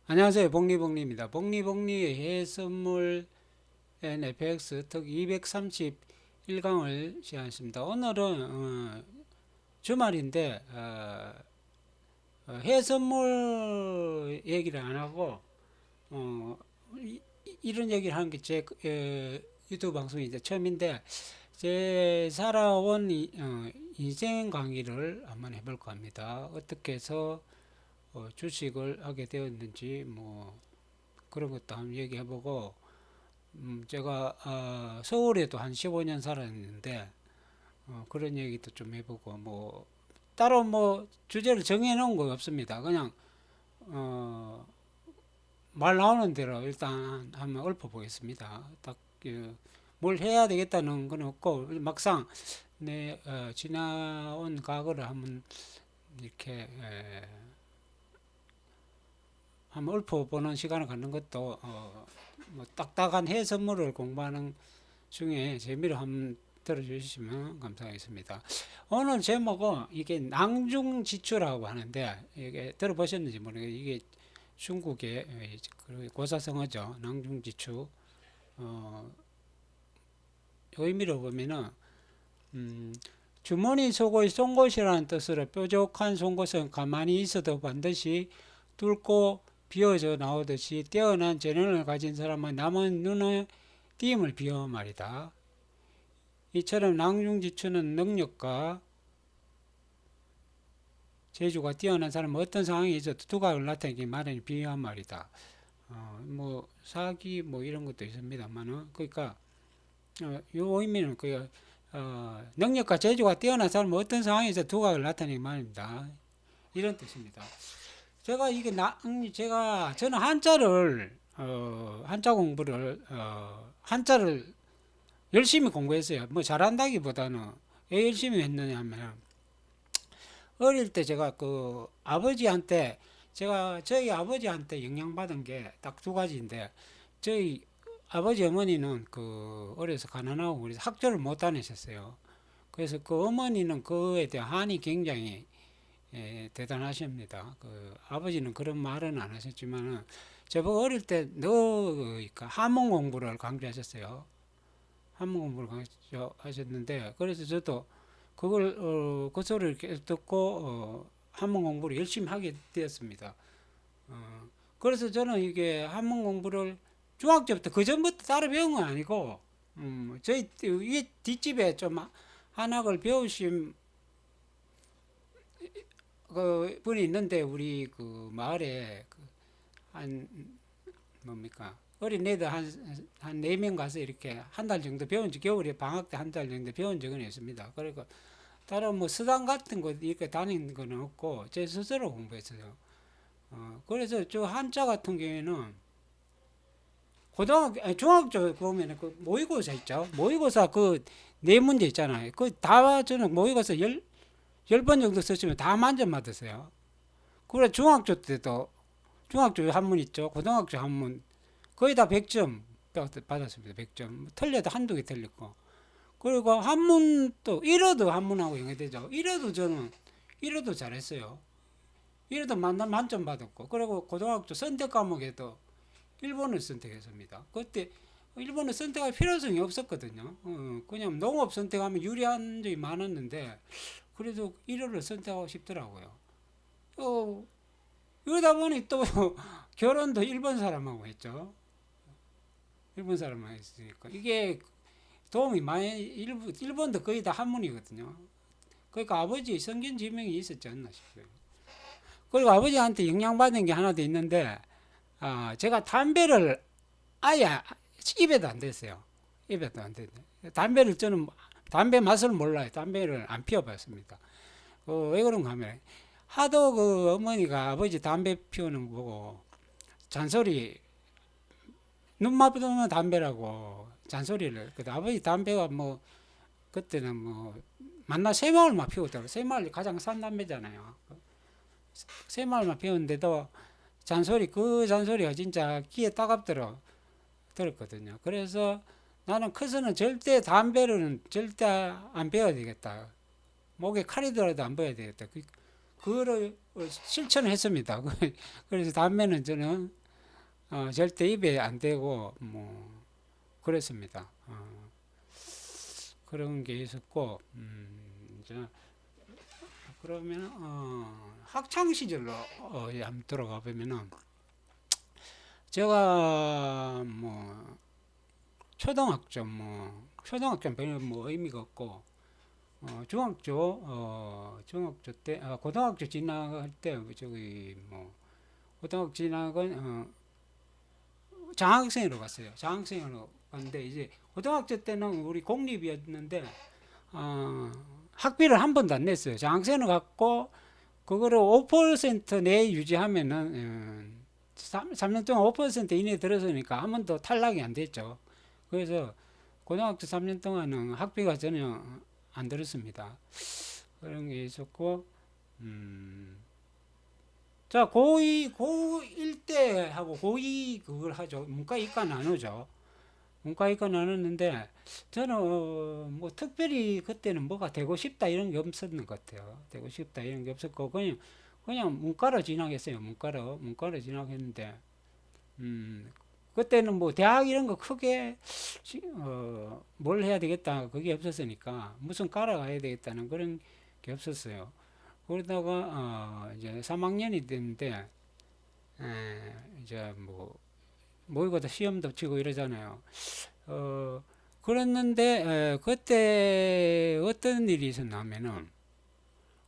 안녕하세요. 복리복리입니다. 복리복리의 해외선물 FX 특 231강을 시작했습니다. 오늘은 주말인데 해외선물 얘기를 안 하고 어, 이런 얘기를 하는 게 제 유튜브 방송이 이제 처음인데 제 살아온 인생 강의를 한번 해볼까 합니다. 어떻게 해서 주식을 하게 되었는지 뭐 그런 것도 한번 얘기해보고 제가 서울에도 한 15년 살았는데 그런 얘기도 좀 해보고 뭐 따로 뭐 주제를 정해놓은 거 없습니다. 그냥 어, 말 나오는 대로 일단 한번 읊어보겠습니다. 딱 뭘 해야 되겠다는 건 없고 막상 내 지나온 과거를 한번 이렇게 한번 읊어보는 시간을 갖는 것도 뭐 딱딱한 해선물을 공부하는 중에 재미를 한번 들어주시면 감사하겠습니다. 오늘 제목은 이게 낭중지추라고 하는데 이게 들어보셨는지 모르겠어요. 이게 중국의 고사성어죠. 낭중지추. 어, 의미로 보면은 주머니 속의 송곳이라는 뜻으로 뾰족한 송곳은 가만히 있어도 반드시 뚫고 비어져 나오듯이 뛰어난 재능을 가진 사람은 남은 눈에 띄임을 비워 말이다. 이처럼 낭중지추는 능력과 재주가 뛰어난 사람은 어떤 상황에 있어도 두각을 나타내기 마련이 비유한 말이다. 뭐 사기 뭐 이런 것도 있습니다만은 그러니까 요 의미는 그 능력과 재주가 뛰어난 사람은 어떤 상황에서 두각을 나타내기 마련입니다. 이런 뜻입니다. 제가 이게 저는 한자 공부를 한자를 열심히 공부했어요. 뭐 잘한다기보다는 왜 열심히 했느냐 하면 어릴 때 제가 그 아버지한테 저희 아버지한테 영향받은 게 딱 두 가지인데 저희 아버지 어머니는 그 어려서 가난하고 그래서 학교를 못 다니셨어요. 그래서 그 어머니는 그에 대한 한이 굉장히 대단하십니다. 그 아버지는 그런 말은 안 하셨지만은 저보고 어릴 때 너 한문 공부를 강조하셨어요. 한문 공부를 강조하셨는데 그래서 저도 그걸 그 소리를 계속 듣고 한문 공부를 열심히 하게 되었습니다. 그래서 저는 이게 한문 공부를 중학교부터 그 전부터 따로 배운 건 아니고 저희 위 뒷집에 좀 한학을 배우신 그 분이 있는데 우리 그 마을에 그한 뭡니까 어린애들 한 4명 가서 이렇게 한 달 정도 배운 지 겨울에 방학 때 한 달 정도 배운 적은 있습니다. 그러니까 다른 뭐 수당 같은 거 이렇게 다니는 거는 없고 제 스스로 공부했어요. 그래서 저 한자 같은 경우에는 고등학교, 아니, 중학교 보면은 그 모의고사 있죠. 모의고사 그 네 문제 있잖아요. 그 다 저는 모의고사 열 번 정도 썼으면 다 만점 받았어요. 그래 중학교 때도 중학교 한문 있죠. 고등학교 한문 거의 다 100점 받았습니다. 100점. 틀려도 한두 개 틀렸고. 그리고 한문도 1어도 한문하고 영어되죠. 1어도 저는 1어도 잘했어요. 1어도 만점 받았고. 그리고 고등학교 선택 과목에도 일본을 선택했습니다. 그때 일본을 선택할 필요성이 없었거든요. 그냥 농업 선택하면 유리한 점이 많았는데 그래도 1어를 선택하고 싶더라고요. 그러다 보니 또 결혼도 일본 사람하고 했죠. 일본 사람하고 했으니까 이게 도움이 많이 일본도 거의 다 한문이거든요. 그러니까 아버지 성견 지명이 있었지 않나 싶어요. 그리고 아버지한테 영향받은 게 하나 더 있는데 제가 담배를 아예 입에도 안 댔어요. 입에도 안 댔어요. 담배를 저는 담배 맛을 몰라요. 담배를 안 피워봤습니다. 왜 그런가 하면 하도 그 어머니가 아버지 담배 피우는 거 보고 잔소리 눈만 보면 담배라고 잔소리를 그 아버지 담배가 뭐 그때는 뭐 만나 새마을만 피웠다고 새마을이 가장 싼 담배잖아요. 새마을만 피웠는데도 잔소리 그 잔소리가 진짜 귀에 따갑더라 들었거든요. 그래서 나는 커서는 절대 담배를 절대 안 배워야 되겠다. 목에 칼이 들어도 안 배워야 되겠다. 그거를 실천했습니다. 그래서 다음에는 저는 절대 입에 안 대고 뭐 그랬습니다. 그런 게 있었고, 이제 그러면 학창 시절로 한번 들어가 보면은 제가 뭐 초등학교 별로 뭐 의미가 없고 중학교 때 고등학교 지나갈 때 저기 뭐 고등학교 지나간 장학생으로 갔어요. 장학생으로 갔는데 이제 고등학교 때는 우리 공립이었는데 학비를 한 번도 안 냈어요. 장학생으로 갔고 그거를 5% 내에 유지하면은 3년 동안 5% 이내 들어서니까 한 번도 탈락이 안 됐죠. 그래서 고등학교 3년 동안은 학비가 전혀 안 들었습니다. 그런 게 있었고, 자, 고1 때 하고 고2 그걸 하죠. 문과, 이과 나누죠. 문과, 이과 나눴는데, 저는 뭐 특별히 그때는 뭐가 되고 싶다 이런 게 없었는 것 같아요. 되고 싶다 이런 게 없었고, 그냥 문과로 진학했어요. 문과로 진학했는데, 그때는 뭐 대학 이런 거 크게 뭘 해야 되겠다 그게 없었으니까 무슨 과로 가야 되겠다는 그런 게 없었어요. 그러다가 이제 3학년이 됐는데 이제 뭐 모의고사 시험도 치고 이러잖아요. 그랬는데 그때 어떤 일이 있었냐면은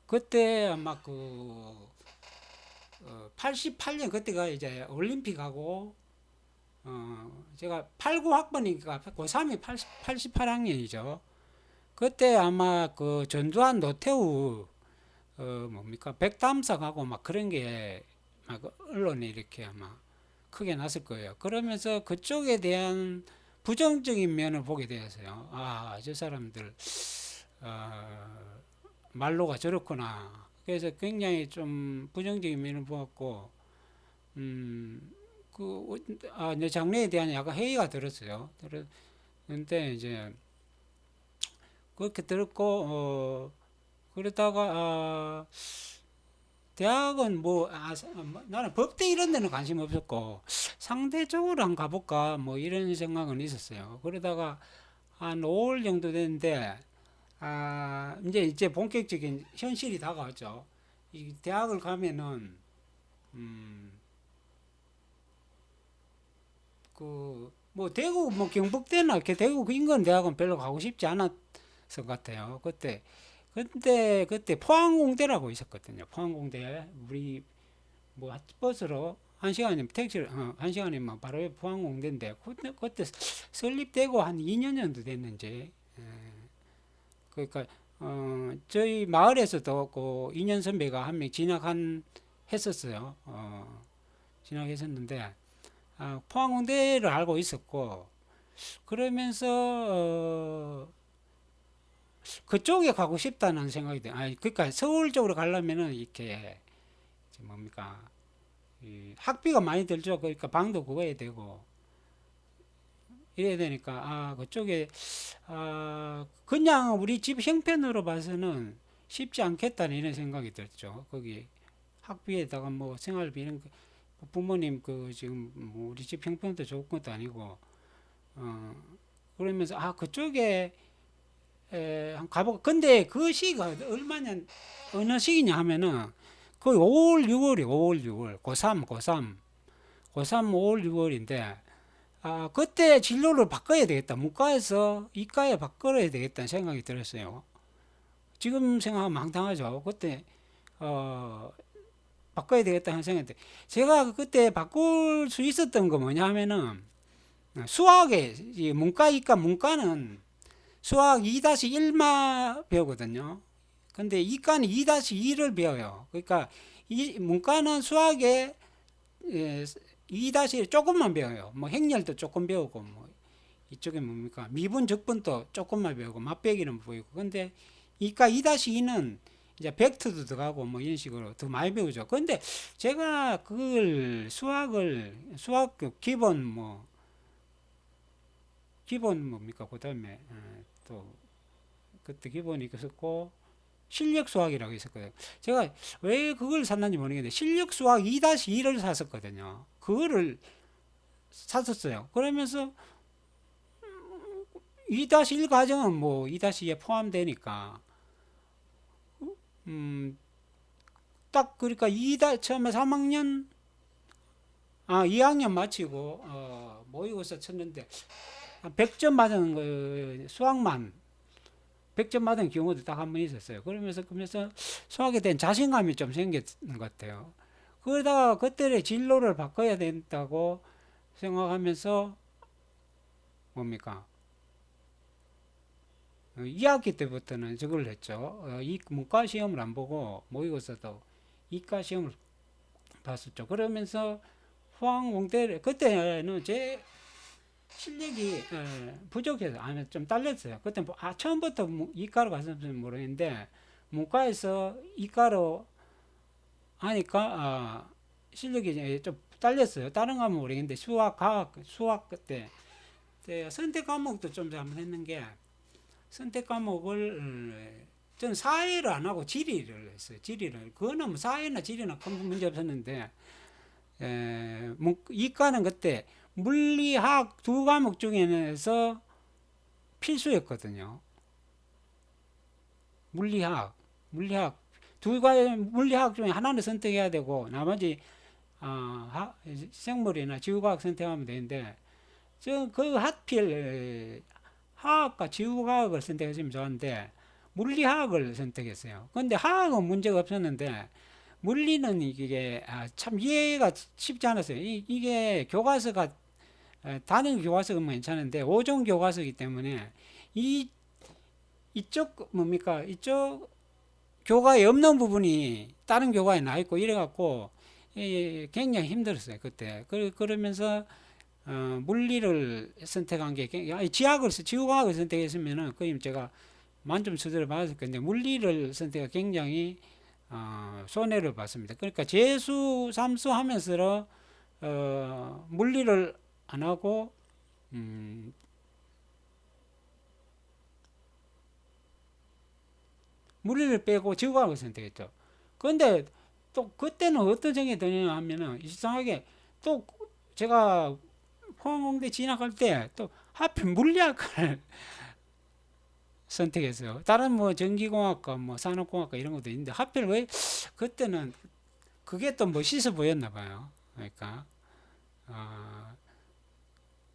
그때 아마 그 88년 그때가 이제 올림픽하고 제가 89학번이니까 고3이 88학년이죠. 그때 아마 그 전두환 노태우 뭡니까 백담사하고 막 그런 게 막 언론에 이렇게 아마 크게 났을 거예요. 그러면서 그쪽에 대한 부정적인 면을 보게 되었어요. 아, 저 사람들 말로가 저렇구나. 그래서 굉장히 좀 부정적인 면을 보았고, 내 장래에 대한 약간 회의가 들었어요. 그런데 이제 그렇게 들었고, 그러다가 대학은 나는 법대 이런 데는 관심 없었고 상대적으로 한번 가볼까 뭐 이런 생각은 있었어요. 그러다가 한 5월 정도 됐는데 이제 본격적인 현실이 다가왔죠. 이 대학을 가면은 그 뭐 대구 뭐 경북대나 이렇게 대구 인근 대학은 별로 가고 싶지 않았을 것 같아요. 그때 포항공대라고 있었거든요. 포항공대 우리 뭐 버스로 한 시간이면 택시를 한 시간이면 바로 옆 포항공대인데 그때 설립되고 한 2년 정도 됐는지 그러니까 저희 마을에서도 그 2년 선배가 한 명 했었어요. 진학했었는데 포항공대를 알고 있었고 그러면서 그쪽에 가고 싶다는 생각이 들어요. 그러니까 서울 쪽으로 가려면은 이렇게 뭡니까 학비가 많이 들죠. 그러니까 방도 구해야 되고 이래야 되니까 그쪽에 그냥 우리 집 형편으로 봐서는 쉽지 않겠다는 이런 생각이 들죠. 거기 학비에다가 뭐 생활비 이런 거 부모님 그 지금 뭐 우리 집 형편도 좋은 것도 아니고 그러면서 그쪽에 가보고 근데 그 시기가 어느 시기냐 하면은 거의 5월 6월이 5월 6월 고3 5월 6월인데 그때 진로를 바꿔야 되겠다. 문과에서 이과에 바꿔야 되겠다는 생각이 들었어요. 지금 생각하면 황당하죠. 그때 바꿔야 되겠다는 생각인데 제가 그때 바꿀 수 있었던 거 뭐냐 하면은 수학에 문과 이과 문과는 수학 2-1만 배우거든요. 근데 이과는 2-2를 배워요. 그러니까 문과는 수학에 2-1 조금만 배워요. 뭐 행렬도 조금 배우고 뭐 이쪽에 뭡니까 미분 적분도 조금만 배우고 맛배기는 보이고 근데 이과 2-2는 이제 벡터도 들어가고 뭐 이런 식으로 더 많이 배우죠. 근데 제가 그걸 수학 기본 뭡니까 그다음에 또 그때 기본이 있었고 실력 수학이라고 있었거든요. 제가 왜 그걸 샀는지 모르겠는데 실력 수학 2-2를 샀었거든요. 그거를 샀었어요. 그러면서 2-1 과정은 뭐 2-2에 포함되니까 음, 딱 그러니까 처음에 3학년 2학년 마치고 모의고사 쳤는데 한 100점 맞은 거 수학만 100점 맞은 경우도 딱 한 번 있었어요. 그러면서 수학에 대한 자신감이 좀 생겼는 것 같아요. 그러다가 그때의 진로를 바꿔야 된다고 생각하면서 뭡니까? 2학기 때부터는 저걸 했죠. 이 문과 시험을 안 보고 모의고사도 이과 시험을 봤었죠. 그러면서 포항공대를 그때는 제 실력이 부족해서 좀 딸렸어요. 그때 처음부터 이과로 갔었는지 모르겠는데 문과에서 이과로 하니까 실력이 좀 딸렸어요. 다른 과목 모르겠는데 수학, 과학, 수학 그때 선택 과목도 좀 잘못했는 게 선택 과목을 저는 사회를 안 하고 지리를 했어요. 지리를 그거는 뭐 사회나 지리나 큰 문제 없었는데 이과는 그때 물리학 두 과목 중에서 필수였거든요. 물리학 물리학 중에 하나는 선택해야 되고 나머지 생물이나 지구과학 선택하면 되는데 저 그 하필 화학과 지구과학을 선택했으면 좋았는데 물리학을 선택했어요. 근데 화학은 문제가 없었는데 물리는 이게 참 이해가 쉽지 않았어요. 이게 교과서가 단일 교과서는 괜찮은데 5종 교과서이기 때문에 이 이쪽 뭡니까 이쪽 교과에 없는 부분이 다른 교과에 나 있고 이래갖고 굉장히 힘들었어요 그때. 그러면서 물리를 선택한 게 지구과학을 선택했으면은 거의 제가 만점 수준을 받았을 건데 물리를 선택한 굉장히 손해를 봤습니다. 그러니까 재수, 삼수 하면서 물리를 안 하고 물리를 빼고 지구과학을 선택했죠. 그런데 또 그때는 어떤 생각이 드냐 하면은 이상하게 또 제가 포항공대 진학할 때 또 하필 물리학을 선택했어요. 다른 뭐 전기공학과 뭐 산업공학과 이런 것도 있는데 하필 왜 그때는 그게 또 멋있어 보였나 봐요. 그러니까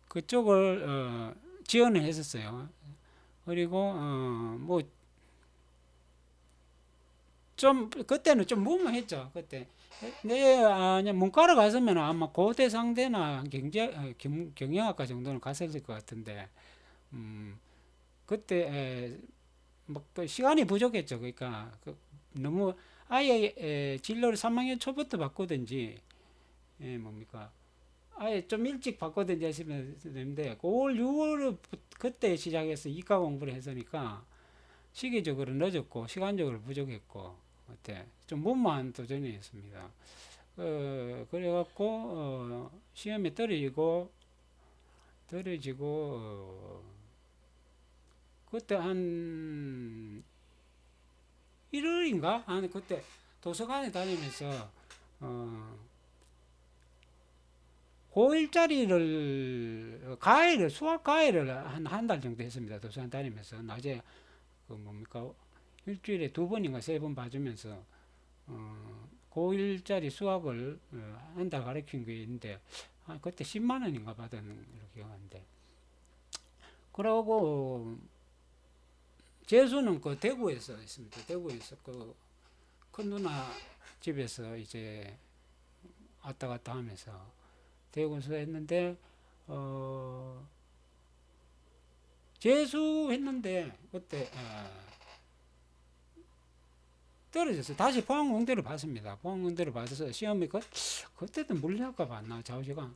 그쪽을 지원을 했었어요. 그리고 뭐 좀 그때는 좀 무모했죠. 그때 문과로 갔으면 아마 고대 상대나 경영학과 정도는 갔었을 것 같은데 그때 뭐그 시간이 부족했죠. 그러니까 너무 아예 진로를 3학년 초부터 바꾸든지 뭡니까 아예 좀 일찍 바꾸든지 하시면 되는데 5월 6월 그때 시작해서 이과 공부를 했으니까 시기적으로 늦었고 시간적으로 부족했고 그때 좀 무모한 도전이었습니다. 그래갖고 시험에 떨어지고 그때 한 1월인가? 그때 도서관에 다니면서 고1짜리를 수학 과외를 한 달 정도 했습니다. 도서관 다니면서 낮에 그 뭡니까 일주일에 2번인가 3번 봐주면서 고1짜리 수학을 한 달 가르친 게 있는데 그때 10만 원인가 받은 걸로 기억하는데 그러고 재수는 그 대구에서 했습니다. 대구에서 그 큰 누나 집에서 이제 왔다 갔다 하면서 대구에서 했는데 재수했는데 그때 떨어졌어요. 다시 포항공대를 봤습니다. 포항공대를 봐서 시험이 그때도 물리학과 봤나 좌우지간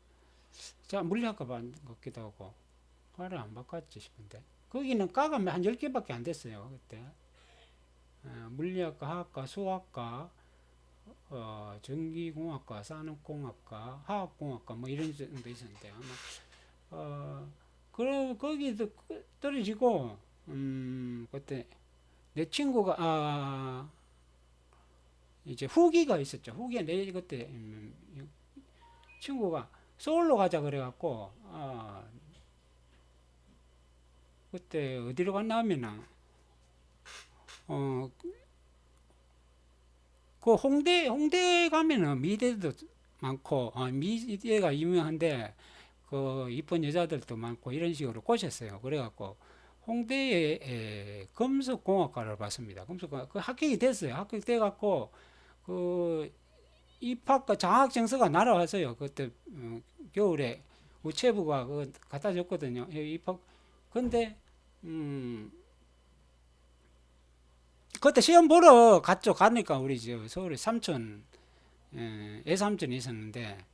물리학과 봤는 것 같기도 하고 과를 안 바꿨지 싶은데 거기는 과가 한 10개밖에 안 됐어요. 그때 물리학과, 화학과, 수학과, 전기공학과, 산업공학과, 화학공학과 뭐 이런 정도 있었는데 아마 거기도 떨어지고 그때 내 친구가 이제 후기가 있었죠. 후기가 내 그때 친구가 서울로 가자 그래갖고 그때 어디로 갔나 하면은 어, 그 홍대 가면은 미대도 많고 미대가 유명한데 그 이쁜 여자들도 많고 이런 식으로 꼬셨어요. 그래갖고 홍대에 금속공학과를 봤습니다. 금속공학 그 합격이 됐어요. 합격돼갖고 그 입학과 장학 증서가 날아왔어요. 그때 겨울에 우체부가 그 갖다 줬거든요. 입학 근데 그때 시험 보러 갔죠. 가니까 우리 저 서울에 삼촌 애삼촌이 있었는데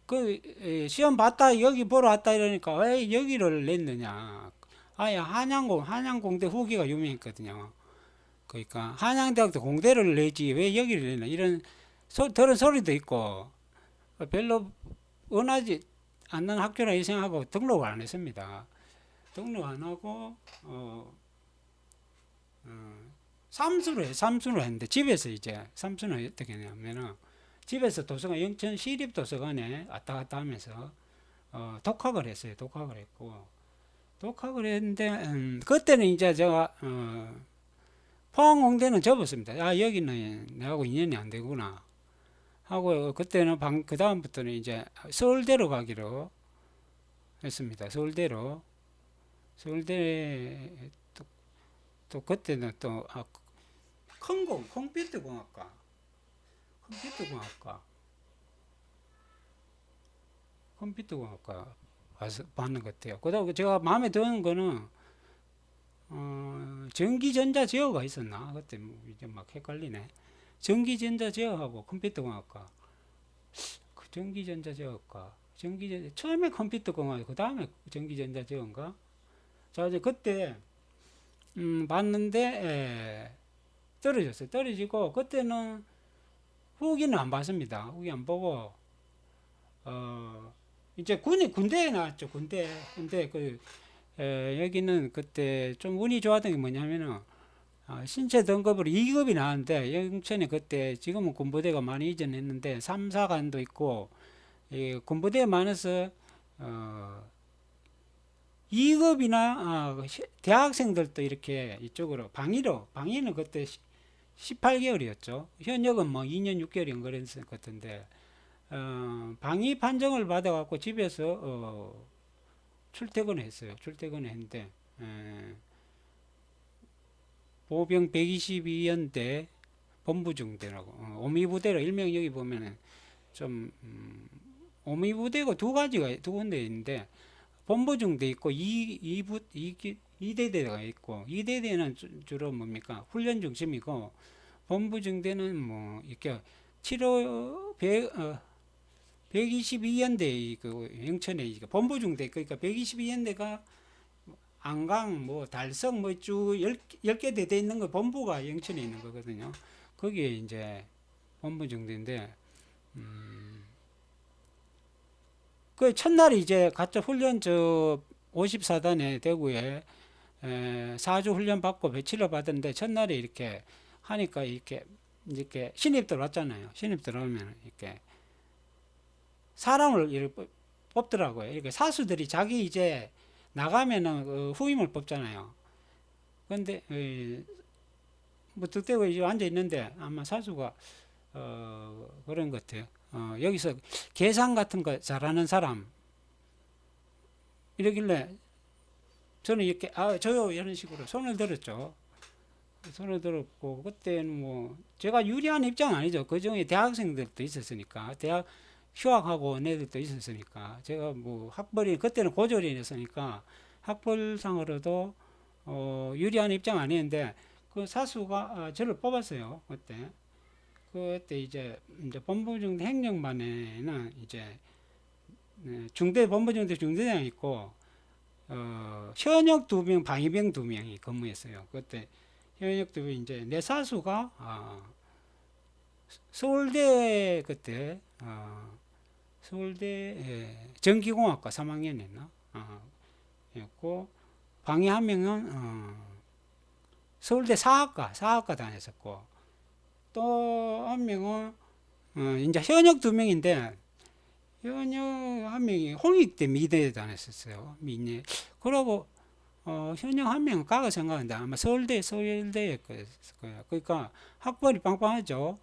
그 시험 봤다 여기 보러 왔다 이러니까 왜 여기를 냈느냐. 아예 한양공대 후기가 유명했거든요. 그러니까 한양대학도 공대를 내지 왜 여기를 내나 이런 들은 소리도 있고 별로 원하지 않는 학교라 이 생각하고 등록을 안 했습니다. 등록 안 하고 삼수로 했는데 집에서 이제 삼수는 어떻게 했냐면은 집에서 도서관 영천 시립 도서관에 왔다 갔다 하면서 독학을 했어요. 독학을 했는데 그때는 이제 제가 포항공대는 접었습니다. 여기는 내하고 인연이 안 되구나 하고 그때는 그 다음부터는 이제 서울대로 가기로 했습니다. 서울대 또 그때는 또 컴퓨터공학과 와서 봤는 것 같아요. 그다음에 제가 마음에 드는 거는 전기전자 제어가 있었나? 그때 뭐 이제 막 헷갈리네. 전기전자 제어하고 컴퓨터공학과, 전기전자 제어과, 처음에 컴퓨터공학, 그 다음에 전기전자 제어인가? 자 이제 그때 봤는데 떨어졌어요. 떨어지고 그때는 후기는 안 봤습니다. 후기 안 보고 이제 군대에 나왔죠. 군대 여기는 그때 좀 운이 좋았던 게 뭐냐면은 신체 등급으로 2급이 나왔는데 영천에 그때 지금은 군부대가 많이 이전했는데 3, 4관도 있고 군부대에 많아서 2급이나 대학생들도 이렇게 이쪽으로 방위는 그때 18개월이었죠. 현역은 뭐 2년 6개월이 그랬을 것 같은데 방위 판정을 받아갖고 집에서 출퇴근했어요. 출퇴근했는데 보병 122연대 본부중대라고 오미부대로 일명 여기 보면은 좀 오미부대가 두 군데 있는데 본부중대 있고 이대대가 있고 이대대는 주로 뭡니까 훈련 중심이고 본부중대는 뭐 이렇게 122연대 그 영천에 본부중대 그러니까 122연대가 안강 뭐 달성 뭐 쭉 10개 대대 있는 거 본부가 영천에 있는 거거든요. 거기에 이제 본부중대인데 그 첫날에 이제 가짜 훈련 저 54단에 대구에 4주 훈련 받고 배치를 받았는데 첫날에 이렇게 하니까 이렇게 신입 들어왔잖아요. 신입 들어오면 이렇게 사람을 이렇게 뽑더라고요. 이렇게 사수들이 자기 이제 나가면은 후임을 뽑잖아요. 근데 뭐 득대고 이제 앉아 있는데 아마 사수가 그런 것 같아요. 여기서 계산 같은 거 잘하는 사람 이러길래 저는 이렇게 저요 이런 식으로 손을 들었죠. 손을 들었고 그때는 뭐 제가 유리한 입장은 아니죠. 그 중에 대학생들도 있었으니까 대학 휴학하고 온 애들도 있었으니까 제가 뭐 학벌이 그때는 고졸이었으니까 학벌상으로도 유리한 입장 아니었는데 그 사수가 저를 뽑았어요. 그때 이제 본부중대 행정반에는 이제 중대 본부중대 중대장이 있고 현역 2명 방위병 2명이 근무했어요. 그때 현역 2명 이제 내 사수가 서울대 그때 서울대 전기공학과 3학년이었나 였고 방위 한 명은 서울대 사학과 다녔었고, 또 한 명은 이제 현역 두 명인데, 현역 한 명이 홍익대 미대에 다녔었어요. 미대. 그러고 현역 한 명은 과가 생각하는데 아마 서울대였을 거예요. 그러니까 학벌이 빵빵하죠.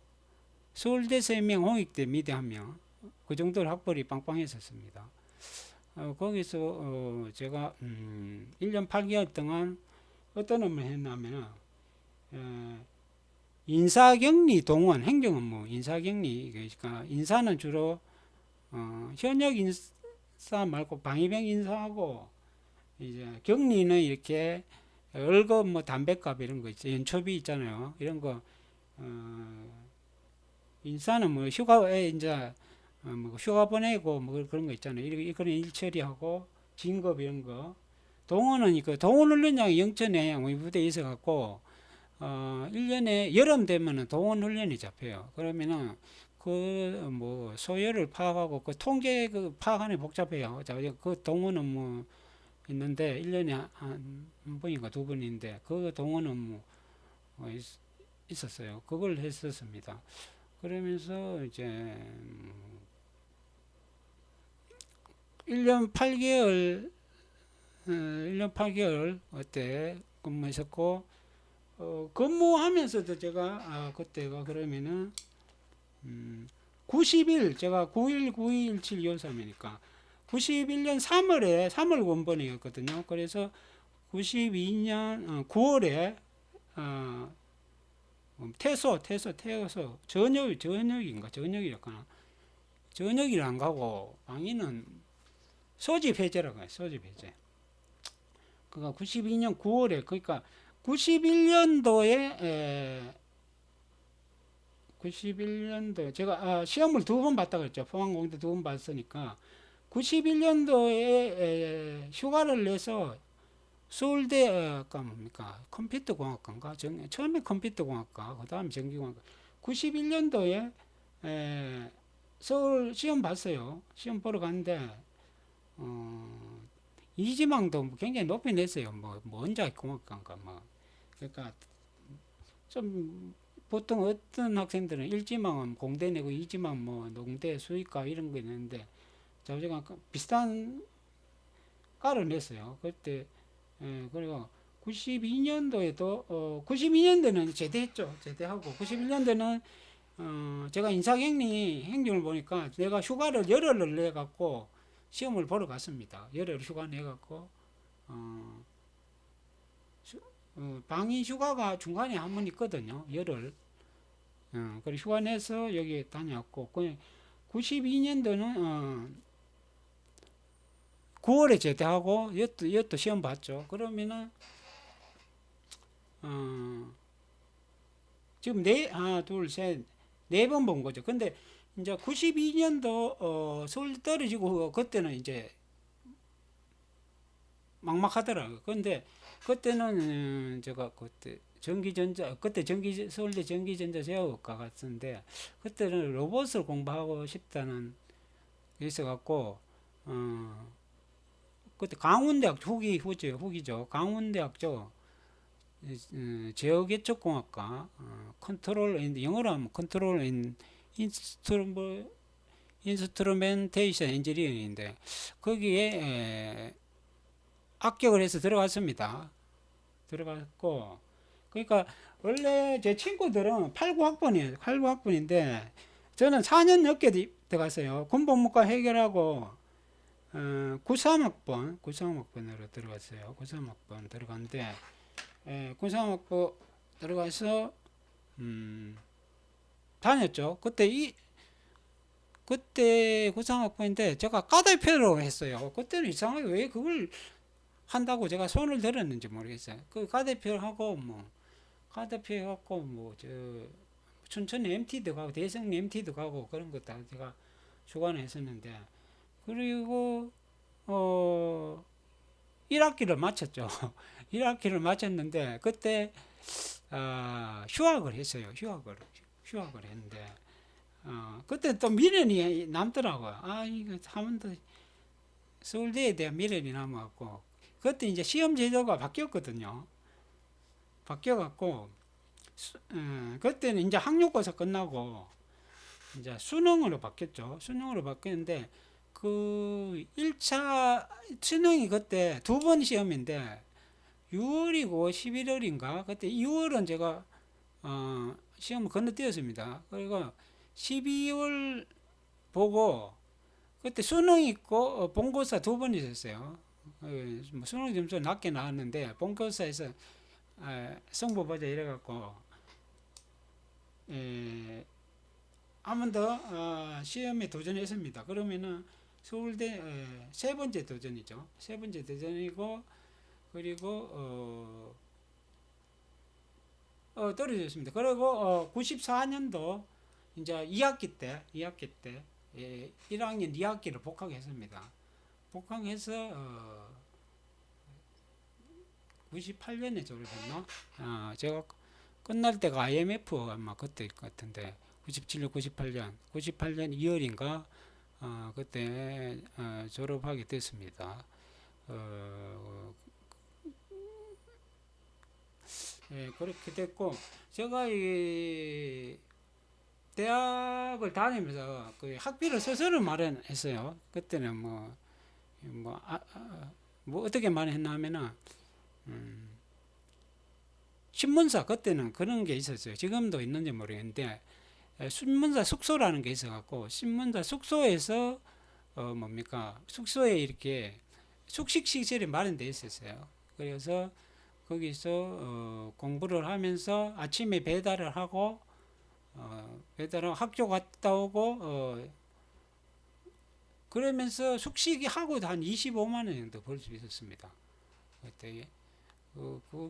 서울대 3명, 홍익대 미대 1명. 그 정도로 학벌이 빵빵했었습니다. 거기서 제가 1년 8개월 동안 어떤 업무를 했냐면 인사격리 동원, 행정업무, 인사격리. 그러니까 인사는 주로 현역 인사 말고 방위병 인사하고, 이제 격리는 이렇게 월급 뭐 담뱃값 이런 거 있죠. 연초비 있잖아요. 이런 거 인사는 뭐 휴가에 이제 뭐 휴가 보내고 뭐 그런 거 있잖아요. 이거는 일 처리하고 진급 이런 거. 동원은 그 동원훈련장이 영천에 우리 부대에 있어 갖고 1년에 여름 되면은 동원훈련이 잡혀요. 그러면은 그 뭐 소요를 파악하고 그 통계 그 파악하는 게 복잡해요. 그 동원 업무 있는데 1년에 한 번인가 두 번인데 그 동원 업무 있었어요. 그걸 했었습니다. 그러면서 이제 1년 8개월 1년 8개월 그때 근무했었고, 근무하면서도 제가 그때가 그러면은 90일 제가 9일 9일 17 23이니까 91년 3월 원본이었거든요. 그래서 92년 9월에 퇴소 저녁이었구나. 저녁일 안 가고 방위는 소집 해제라고 해요. 소집 해제. 그러니까 92년 9월에, 그러니까 91년도 제가 시험을 2번 봤다 그랬죠. 포항공대 2번 봤으니까 91년도에 휴가를 내서 서울대가 뭡니까 컴퓨터공학과인가, 처음에 컴퓨터공학과, 그 다음에 전기공학과. 91년도에 서울 시험 봤어요. 시험 보러 갔는데 이지망도 굉장히 높이 냈어요. 뭐 원자공학과인가 뭐. 그러니까 좀 보통 어떤 학생들은 1지망은 공대 내고 2지망 뭐 농대 수의과 이런 거 있는데 제가 비슷한 과를 냈어요. 그때 그리고 92년도에도 92년도는 제대했죠. 제대하고 91년도는 제가 인사격리 행정을 보니까 내가 휴가를 열흘을 내 갖고 시험을 보러 갔습니다. 열흘 휴가 내 갖고 방위 휴가가 중간에 한 번 있거든요. 열흘. 그리고 휴가 내서 여기 다녀왔고, 92년도는 9월에 제대하고 여또 시험 봤죠. 그러면은 지금 네 번 본 거죠. 근데 이제 92년도 서울 떨어지고 그때는 이제 막막하더라고요. 근데 그때는 제가 그때 서울대 전기전자 제어학과 갔었는데, 그때는 로봇을 공부하고 싶다는 게 있어갖고 그때 강원대학 후기죠. 강원대학죠. 제어계측공학과 영어로 하면 컨트롤 앤 인스트루멘테이션 엔지니어인데 거기에 합격을 해서 들어갔습니다. 들어갔고, 그러니까 원래 제 친구들은 89학번이에요. 89학번인데 저는 4년 넘게 들어갔어요. 군법무과 해결하고 93학번으로 들어갔어요. 93학번 들어갔는데 93학번 들어가서 다녔죠. 그때 93학번인데 제가 과대표로 했어요. 그때는 이상하게 왜 그걸 한다고 제가 손을 들었는지 모르겠어요. 그 과대표하고 과대표 해갖고 춘천 MT도 가고 대성 MT도 가고 그런 거 다 제가 주관을 했었는데, 그리고 1학기를 마쳤죠. 1학기를 마쳤는데 그때 휴학을 했어요. 휴학을 했는데 그때 또 미련이 남더라고요. 이거 하면 더 서울대에 대한 미련이 남아갖고, 그때 이제 시험 제도가 바뀌었거든요. 바뀌어갖고 그때는 이제 학력고사 끝나고 이제 수능으로 바뀌었죠. 수능으로 바뀌었는데 그 1차 수능이 그때 두 번 시험인데 6월이고 11월인가 그때 2월은 제가 시험을 건너뛰었습니다. 그리고 12월 보고 그때 수능 있고 본고사 두 번 있었어요. 뭐 수능 점수 낮게 나왔는데 본고사에서 성부 보자 이래갖고 한 번 더 시험에 도전했습니다. 그러면은 서울대 세 번째 도전이죠. 세 번째 도전이고 그리고 떨어졌습니다. 그리고 94년도 이제 2학기 때 1학년 2학기를 복학했습니다. 복학해서 98년에 졸업했나? 제가 끝날 때가 IMF 아마 그때일 것 같은데 97년, 98년 2월인가 그때 졸업하게 됐습니다. 그렇게 됐고 제가 이 대학을 다니면서 그 학비를 스스로 마련했어요. 그때는 뭐 어떻게 마련했나 하면은 신문사 그때는 그런 게 있었어요. 지금도 있는지 모르겠는데 신문사 숙소라는 게 있어갖고 신문사 숙소에서 숙소에 이렇게 숙식 시설이 마련되어 있었어요. 그래서 거기서 공부를 하면서 아침에 배달을 하고 학교 갔다 오고 그러면서 숙식이 하고도 한 25만 원 정도 벌 수 있었습니다. 그때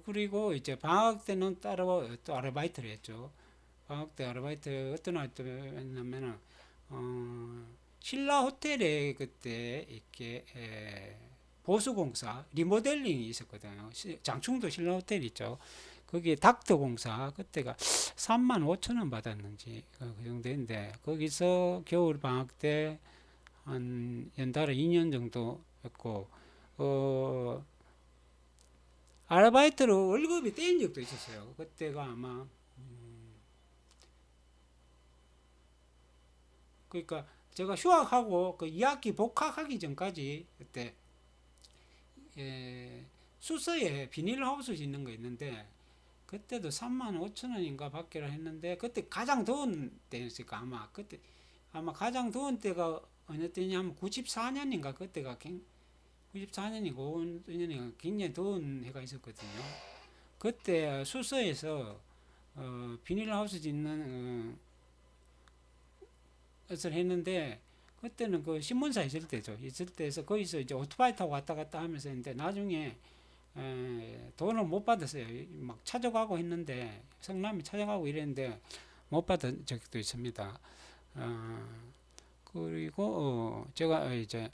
그리고 이제 방학 때는 따로 또 아르바이트를 했죠. 방학 때 아르바이트 어떤 아르바이트 했냐면은 신라 호텔에 그때 이렇게 보수공사 리모델링이 있었거든요. 장충도 신라 호텔 있죠. 거기에 닥터 공사 그때가 3만 5천 원 받았는지 그 정도인데 거기서 겨울 방학 때 한 연달아 2년 정도 했고 아르바이트로 월급이 떼인 적도 있었어요. 그때가 아마 그러니까 제가 휴학하고 그 2학기 복학하기 전까지 그때宿舍에 비닐하우스 짓는 거 있는데 그때도 3만 5천 원인가 받기로 했는데 그때 가장 더운 때였으니까 아마 그때 아마 가장 더운 때가 어느 때냐면 94년인가 그때가 94년이고 5년인가 굉장히 더운 해가 있었거든요. 그때宿舍에서 비닐하우스 짓는 것을 했는데 그때는 그 신문사 있을 때죠. 있을 때에서 거기서 이제 오토바이 타고 왔다 갔다 하면서 했는데 나중에 돈을 못 받았어요. 막 찾아가고 했는데 성남이 찾아가고 이랬는데 못 받은 적도 있습니다. 그리고 제가 이제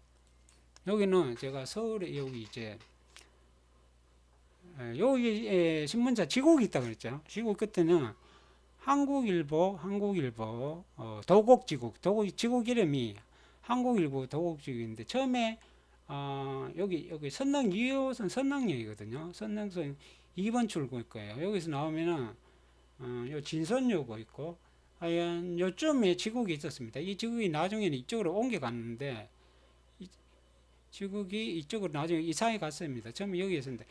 여기는 제가 서울에 여기 이제 여기 신문사 지국이 있다고 그랬죠. 지국 그때는 한국일보 도곡지국 지국 이름이 한국일보 도곡지국인데 처음에 여기 선릉 2호선 선릉역이거든요. 선릉선 2번 출구일 거예요. 여기서 나오면은 요 진선요고 있고 하여간 요쯤에 지국이 있었습니다. 이 지국이 나중에는 이쪽으로 옮겨갔는데 지국이 이쪽으로 나중에 이사해 갔습니다. 처음에 여기 있었는데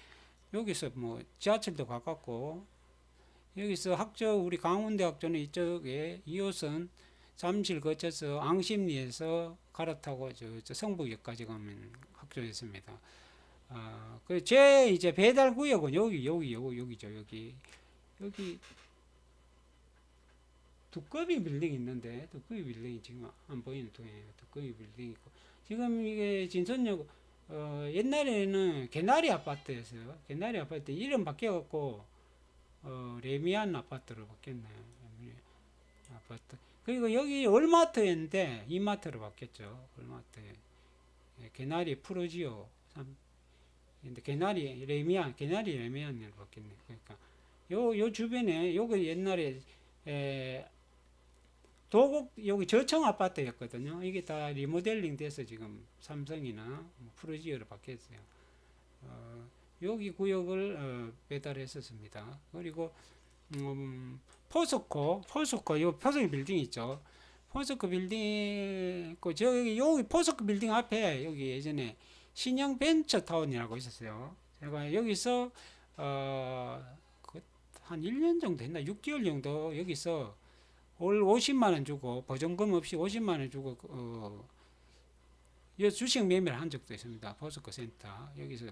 여기서 뭐 지하철도 가깝고 여기서 우리 강원대학교는 이쪽에 2호선 잠실 거쳐서 앙심리에서 갈아타고 저 성북역까지 가면 학교였습니다. 제 이제 배달 구역은 여기죠. 여기 두꺼비 빌딩 있는데 두꺼비 빌딩이 지금 안 보이는 통이에요. 두꺼비 빌딩 있고 지금 이게 진선역 옛날에는 개나리 아파트였어요. 개나리 아파트 이름 바뀌어갖고 레미안 아파트로 바뀌었네요. 아파트. 그리고 여기 월마트였는데 이마트로 바뀌었죠. 월마트. 개나리 프로지오. 근데 개나리 레미안으로 바뀌었네. 그러니까 요 주변에 요거 옛날에 여기 저층 아파트였거든요. 이게 다 리모델링 돼서 지금 삼성이나 프로지오로 바뀌었어요. 여기 구역을 배달했었습니다. 그리고 포스코 요 포스코 빌딩 있죠. 포스코 빌딩 그 저기 여기 포스코 빌딩 앞에 여기 예전에 신영 벤처타운이라고 있었어요. 제가 여기서 한 1년 정도 했나 6개월 정도 여기서 월 50만 원 주고 보증금 없이 50만 원 주고 여 주식 매매를 한 적도 있습니다. 포스코 센터 여기서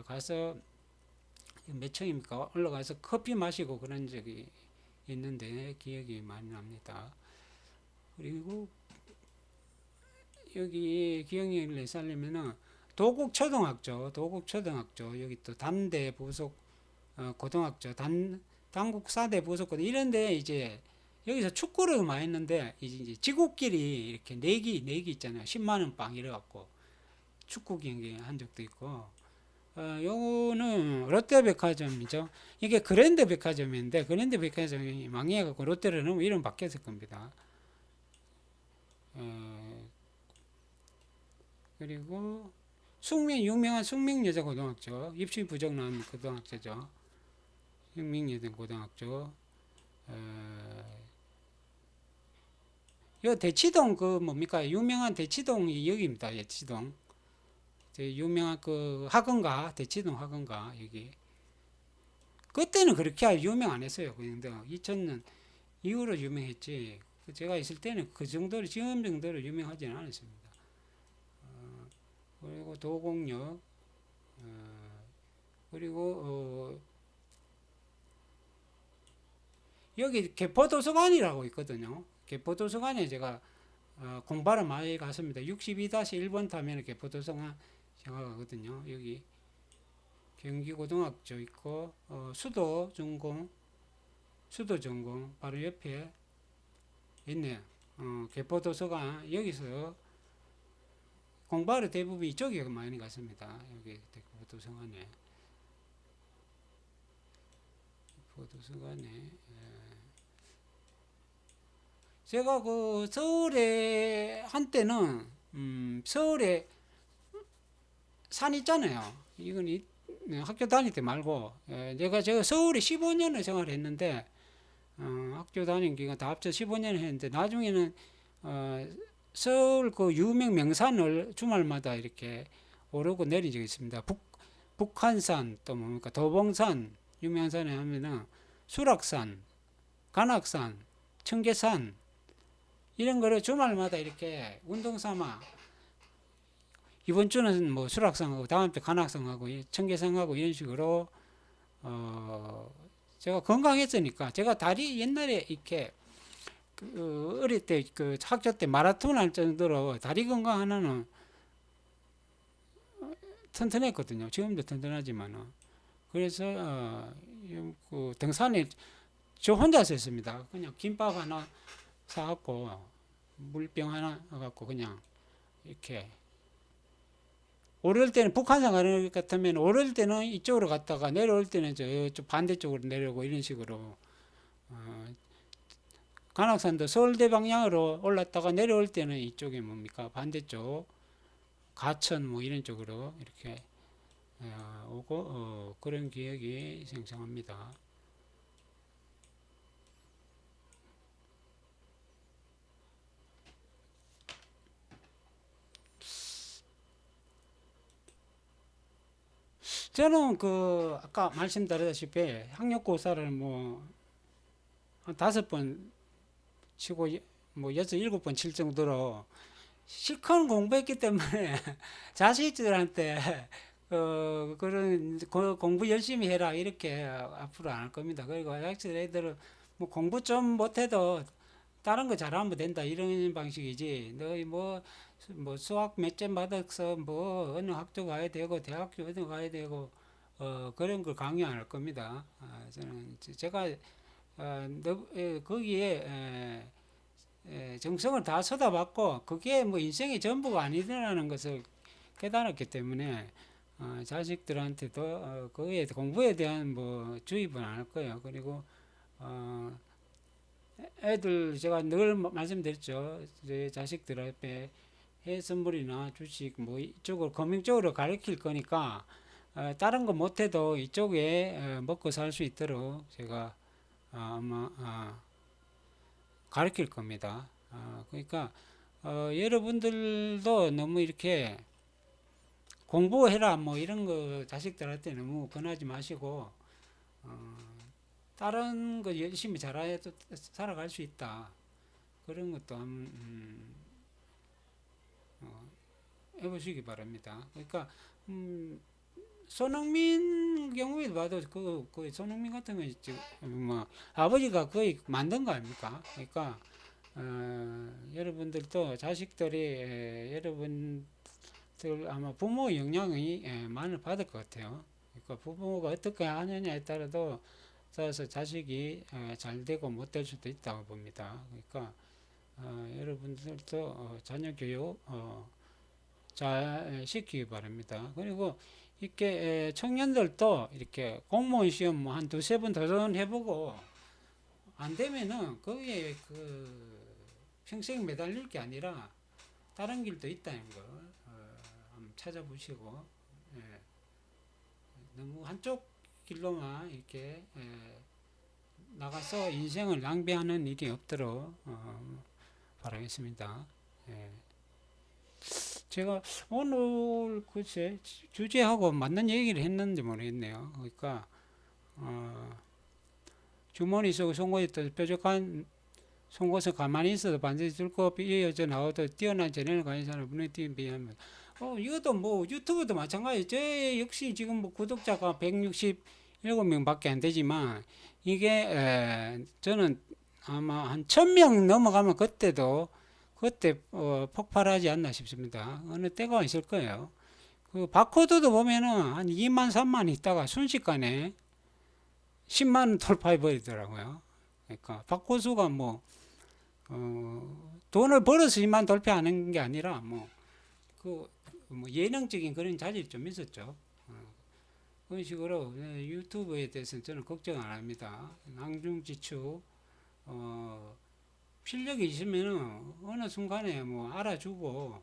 가서 몇 층입니까? 올라가서 커피 마시고 그런 적이 있는데 기억이 많이 납니다. 그리고 여기 기억력을 내살려면은 도곡초등학교 여기 또 단대 부속 고등학교 단국사대 부속 고등 이런데 이제 여기서 축구를 많이 했는데 이제 지국끼리 이렇게 내기 있잖아요. 10만 원 빵 이래갖고 축구 경기 한 적도 있고. 요거는 롯데백화점이죠. 이게 그랜드백화점인데 그랜드백화점이 망해갖고 롯데로 너무 이름 바뀌었을 겁니다. 그리고 유명한 숙명여자고등학교 입시 부적 나온 고등학교죠. 숙명여자고등학교. 요 대치동 그 뭡니까 유명한 대치동이 여기입니다. 대치동. 유명한 그 학원가 대치동 학원가 여기. 그때는 그렇게 유명 안 했어요. 근데 2000년 이후로 유명했지. 제가 있을 때는 그 정도로 지금 정도로 유명하지는 않았습니다. 그리고 도곡역 그리고 여기 개포도서관이라고 있거든요. 개포도서관에 제가 공부하러 많이 갔습니다. 62-1번 타면 개포도서관 제가 가거든요. 여기 경기고등학교 있고 수도전공 바로 옆에 있네요. 개포도서관 여기서 공부하러 대부분 이쪽에 많이 갔습니다. 여기 개포도서관에 제가 그 서울에 한때는 서울에 산 있잖아요. 이건 학교 다닐 때 말고 제가 서울에 15년을 생활했는데 학교 다닌 기간 다 합쳐 15년 했는데 나중에는 서울 그 유명 명산을 주말마다 이렇게 오르고 내린 적이 있습니다. 북한산 또 뭡니까 도봉산 유명한 산에 하면은 수락산, 관악산, 청계산 이런 거를 주말마다 이렇게 운동 삼아 이번 주는 뭐 수락산하고 다음 주 관악산하고 청계산하고 이런 식으로 제가 건강했으니까 제가 다리 옛날에 이렇게 어릴 때 그 학교 때 마라톤 할 정도로 다리 건강 하나는 튼튼했거든요. 지금도 튼튼하지만은 그래서 그 등산에 저 혼자서 했습니다. 그냥 김밥 하나 사갖고 물병 하나 갖고 그냥 이렇게 오를 때는 북한산 가는 것 같으면 오를 때는 이쪽으로 갔다가 내려올 때는 저쪽 반대쪽으로 내려오고 이런 식으로 관악산도 서울대 방향으로 올랐다가 내려올 때는 이쪽에 뭡니까 반대쪽 가천 뭐 이런 쪽으로 이렇게 오고 그런 기억이 생생합니다. 저는 그 아까 말씀드렸다시피 학력고사를 뭐 한 5번 치고 뭐 6-7번 칠 정도로 실컷 공부했기 때문에 자식들한테 그런 공부 열심히 해라 이렇게 앞으로 안 할 겁니다. 그리고 자식들 애들은 뭐 공부 좀 못해도 다른 거 잘하면 된다 이런 방식이지 너희 뭐 수학 몇 점 받아서 뭐 어느 학교 가야 되고 대학교 어디 가야 되고 그런 걸 강요 안 할 겁니다. 저는 제가 거기에 정성을 다 쏟아받고 그게 뭐 인생의 전부가 아니라는 것을 깨달았기 때문에 자식들한테도 거기에 공부에 대한 뭐 주입은 안 할 거예요. 그리고 애들 제가 늘 말씀드렸죠. 제 자식들 앞에 해 선물이나 주식 뭐 이쪽으로 금융 쪽으로 가르칠 거니까 다른 거 못해도 이쪽에 먹고 살 수 있도록 제가 아마 가르칠 겁니다. 그러니까 여러분들도 너무 이렇게 공부해라 뭐 이런 거 자식들한테 너무 권하지 마시고 어, 다른 거 열심히 잘해도 살아갈 수 있다. 그런 것도 한번 해보시기 바랍니다. 그러니까 손흥민 경우에 봐도 그 손흥민 같은 건 뭐 아버지가 거의 만든 거 아닙니까? 그러니까 여러분들도 자식들이 여러분들 아마 부모의 영향이 많이 받을 것 같아요. 그러니까 부모가 어떻게 하느냐에 따라서 자식이 잘 되고 못 될 수도 있다고 봅니다. 그러니까 여러분들도 자녀 교육 잘 시키기 바랍니다. 그리고 이렇게 청년들도 이렇게 공무원 시험 뭐 한 두세 번 도전해보고 안 되면은 거기에 평생 매달릴 게 아니라 다른 길도 있다는 걸 한번 찾아보시고 예, 너무 한쪽 길로만 이렇게 나가서 인생을 낭비하는 일이 없도록 바라겠습니다. 예. 제가 오늘 글쎄 주제하고 맞는 얘기를 했는지 모르겠네요. 그러니까 주머니 속 송곳이 뾰족한 송곳을 가만히 있어도 반드시 들고 이어져 나와도 뛰어난 재능을 가진 사람 눈에 띄는 비하면 이것도 뭐 유튜브도 마찬가지. 저 역시 지금 뭐 구독자가 167명밖에 안 되지만 이게 저는 아마 한 1000명 넘어가면 그때 폭발하지 않나 싶습니다. 어느 때가 있을 거예요. 그 바코드도 보면은 한 2만 3만 있다가 순식간에 10만 돌파해 버리더라고요. 그러니까 바코드가 뭐 돈을 벌어서 2만 돌파하는 게 아니라 뭐 예능적인 그런 자질이 좀 있었죠. 그런 식으로 유튜브에 대해서는 저는 걱정 안 합니다. 낭중지추 실력이 있으면은 어느 순간에 뭐 알아주고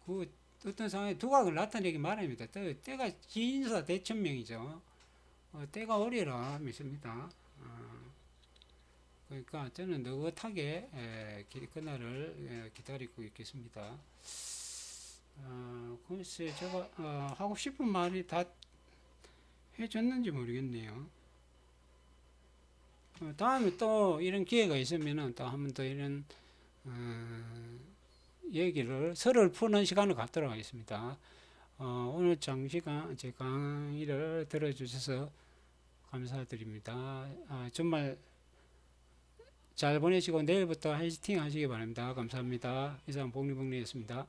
그 어떤 상황에 두각을 나타내기 마련입니다. 때가 기인사 대천명이죠. 때가 오리라 믿습니다. 그러니까 저는 느긋하게 그날을 기다리고 있겠습니다. 글쎄 제가 하고 싶은 말이 다 해줬는지 모르겠네요. 다음에 또 이런 기회가 있으면은 또 한 번 더 이런 얘기를 서로를 푸는 시간을 갖도록 하겠습니다. 오늘 장시간 제 강의를 들어주셔서 감사드립니다. 정말 잘 보내시고 내일부터 화이팅 하시기 바랍니다. 감사합니다. 이상 복리복리였습니다.